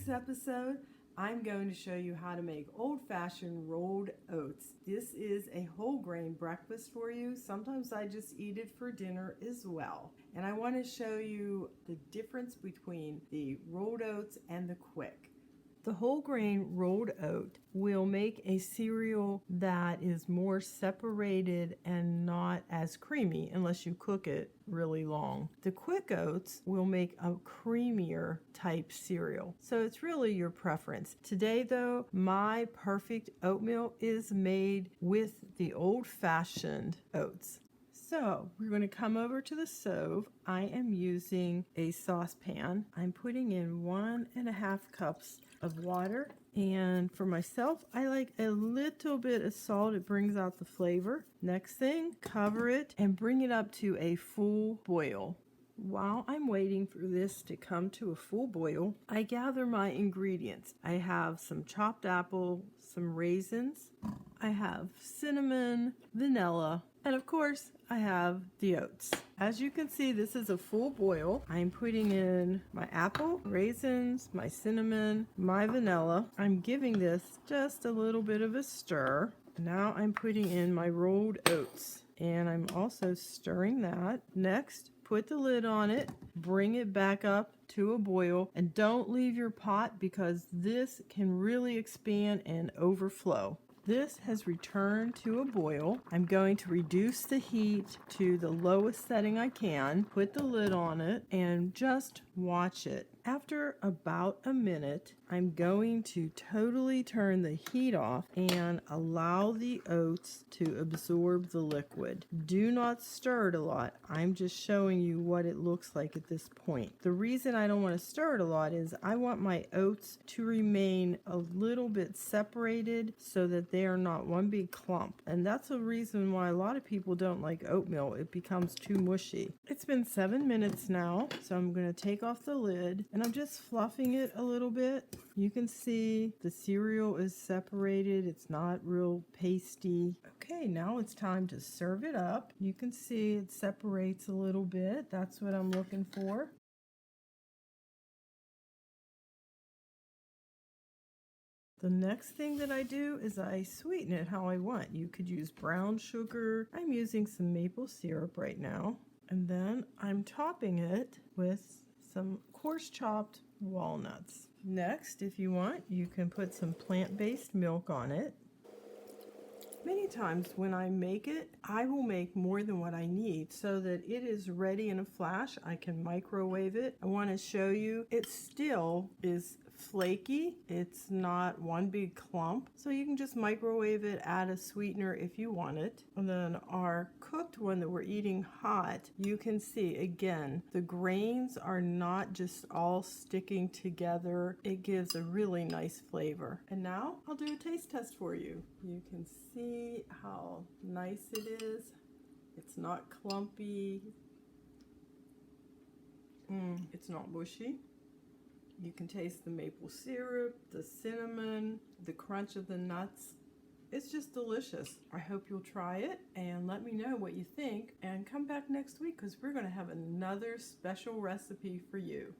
this episode, I'm going to show you how to make old-fashioned rolled oats. This is a whole grain breakfast for you. Sometimes I just eat it for dinner as well. And I want to show you the difference between the rolled oats and the quick. The whole grain rolled oat will make a cereal that is more separated and not as creamy unless you cook it really long. The quick oats will make a creamier type cereal. So it's really your preference. Today though, my perfect oatmeal is made with the old-fashioned oats. So we're going to come over to the stove. I am using a saucepan. I'm putting in 1.5 cups of water, and for myself I like a little bit of salt. It brings out the flavor. Next thing, cover it and bring it up to a full boil. While I'm waiting for this to come to a full boil, I gather my ingredients. I have some chopped apple, some raisins, I have cinnamon, vanilla, and of course I have the oats. As you can see, this is a full boil. I'm putting in my apple, raisins, my cinnamon, my vanilla. I'm giving this just a little bit of a stir. Now I'm putting in my rolled oats, and I'm also stirring that. Next, put the lid on it, bring it back up to a boil, and don't leave your pot because this can really expand and overflow. This has returned to a boil. I'm going to reduce the heat to the lowest setting I can, put the lid on it, and just watch it. After about a minute, I'm going to totally turn the heat off and allow the oats to absorb the liquid. Do not stir it a lot. I'm just showing you what it looks like at this point. The reason I don't want to stir it a lot is I want my oats to remain a little bit separated so that they are not one big clump. And that's a reason why a lot of people don't like oatmeal. It becomes too mushy. It's been 7 minutes now, so I'm going to take off the lid and I'm just fluffing it a little bit. You can see the cereal is separated. It's not real pasty. Okay, now it's time to serve it up. You can see it separates a little bit. That's what I'm looking for. The next thing that I do is I sweeten it how I want. You could use brown sugar. I'm using some maple syrup right now. And then I'm topping it with some coarse chopped walnuts. Next, if you want, you can put some plant-based milk on it. Many times when I make it, I will make more than what I need so that it is ready in a flash. I can microwave it. I want to show you it still is flaky. It's not one big clump. So you can just microwave it, add a sweetener if you want it. And then our cooked one that we're eating hot, you can see again, the grains are not just all sticking together. It gives a really nice flavor. And now I'll do a taste test for you. You can see how nice it is. It's not clumpy. It's not mushy. You can taste the maple syrup, the cinnamon, the crunch of the nuts. It's just delicious. I hope you'll try it and let me know what you think, and come back next week because we're going to have another special recipe for you.